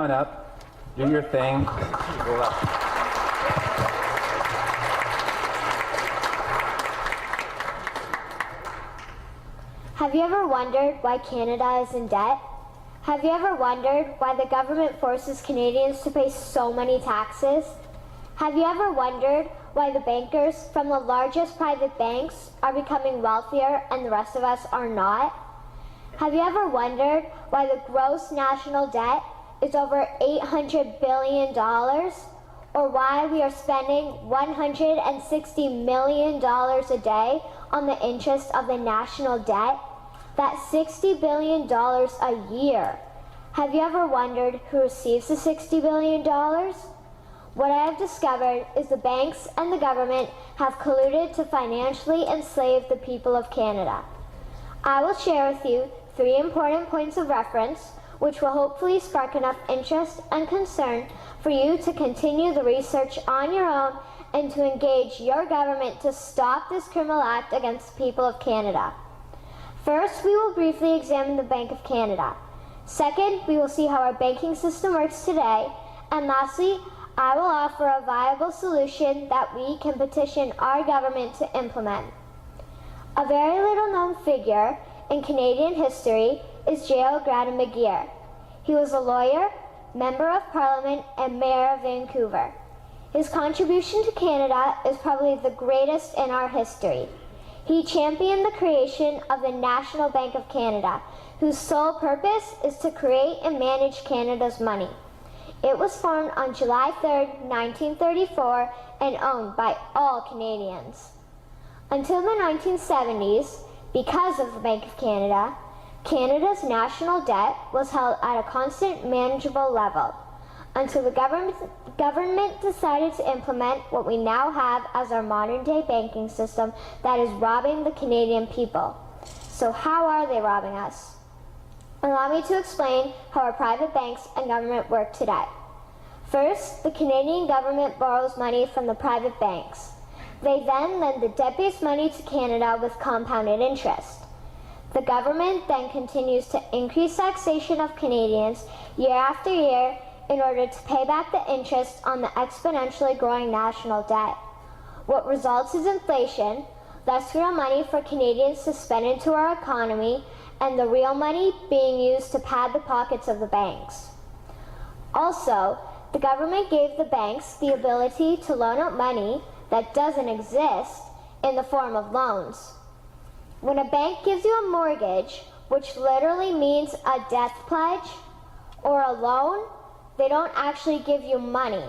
on up, do your thing. Have you ever wondered why Canada is in debt? Have you ever wondered why the government forces Canadians to pay so many taxes? Have you ever wondered why the bankers from the largest private banks are becoming wealthier and the rest of us are not? Have you ever wondered why the gross national debt is over $800 billion? Or why we are spending $160 million a day on the interest of the national debt? That's $60 billion a year. Have you ever wondered who receives the $60 billion? What I have discovered is the banks and the government have colluded to financially enslave the people of Canada. I will share with you 3 important points of reference which will hopefully spark enough interest and concern for you to continue the research on your own and to engage your government to stop this criminal act against the people of Canada. First, we will briefly examine the Bank of Canada. Second, we will see how our banking system works today. And lastly, I will offer a viable solution that we can petition our government to implement. A very little known figure in Canadian history is J.O. Gradon McGeer. He was a lawyer, Member of Parliament, and Mayor of Vancouver. His contribution to Canada is probably the greatest in our history. He championed the creation of the National Bank of Canada, whose sole purpose is to create and manage Canada's money. It was formed on July 3, 1934, and owned by all Canadians. Until the 1970s, because of the Bank of Canada, Canada's national debt was held at a constant, manageable level, until the government decided to implement what we now have as our modern-day banking system that is robbing the Canadian people. So how are they robbing us? Allow me to explain how our private banks and government work today. First, the Canadian government borrows money from the private banks. They then lend the debt-based money to Canada with compounded interest. The government then continues to increase taxation of Canadians year after year in order to pay back the interest on the exponentially growing national debt. What results is inflation, less real money for Canadians to spend into our economy, and the real money being used to pad the pockets of the banks. Also, the government gave the banks the ability to loan out money that doesn't exist in the form of loans. When a bank gives you a mortgage, which literally means a death pledge, or a loan, they don't actually give you money.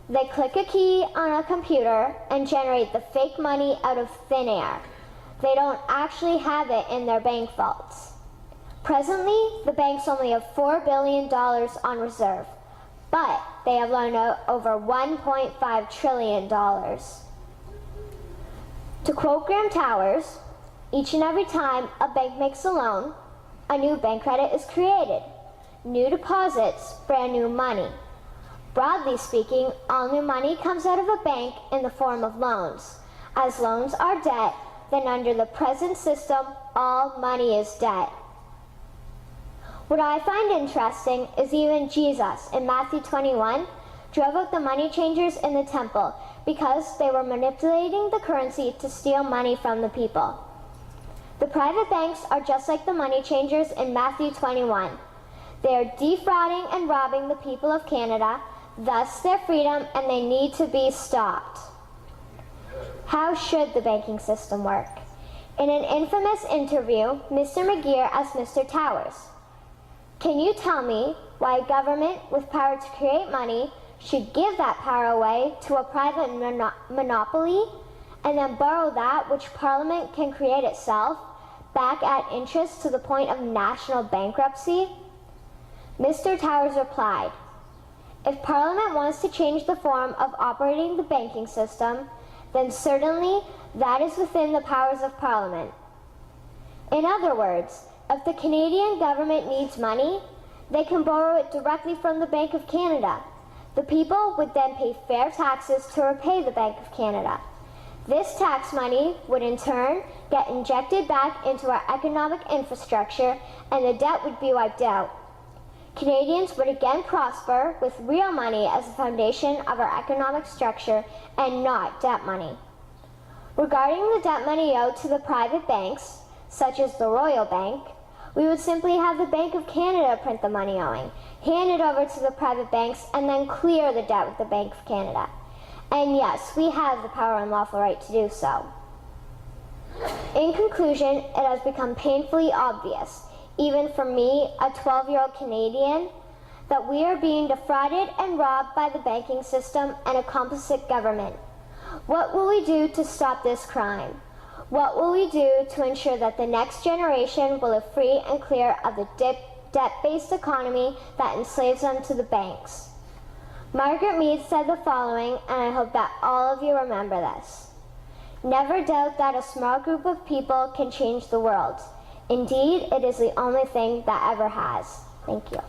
They click a key on a computer and generate the fake money out of thin air. They don't actually have it in their bank vaults. Presently, the banks only have $4 billion on reserve, but they have loaned out over $1.5 trillion. To quote Graham Towers, each and every time a bank makes a loan, a new bank credit is created. New deposits, brand new money. Broadly speaking, all new money comes out of a bank in the form of loans. As loans are debt, then under the present system, all money is debt. What I find interesting is even Jesus, in Matthew 21, drove out the money changers in the temple because they were manipulating the currency to steal money from the people. The private banks are just like the money changers in Matthew 21. They are defrauding and robbing the people of Canada, thus their freedom, and they need to be stopped. How should the banking system work? In an infamous interview, Mr. McGeer asked Mr. Towers, "Can you tell me why a government with power to create money should give that power away to a private monopoly and then borrow that which Parliament can create itself back at interest to the point of national bankruptcy?" Mr. Towers replied, "If Parliament wants to change the form of operating the banking system, then certainly that is within the powers of Parliament. In other words, if the Canadian government needs money, they can borrow it directly from the Bank of Canada. The people would then pay fair taxes to repay the Bank of Canada. This tax money would in turn get injected back into our economic infrastructure and the debt would be wiped out. Canadians would again prosper with real money as the foundation of our economic structure and not debt money. Regarding the debt money owed to the private banks, such as the Royal Bank, we would simply have the Bank of Canada print the money owing, hand it over to the private banks, and then clear the debt with the Bank of Canada. And yes, we have the power and lawful right to do so. In conclusion, it has become painfully obvious, even for me, a 12-year-old Canadian, that we are being defrauded and robbed by the banking system and a complicit government. What will we do to stop this crime? What will we do to ensure that the next generation will live free and clear of the debt-based economy that enslaves them to the banks? Margaret Mead said the following, and I hope that all of you remember this. Never doubt that a small group of people can change the world. Indeed, it is the only thing that ever has. Thank you.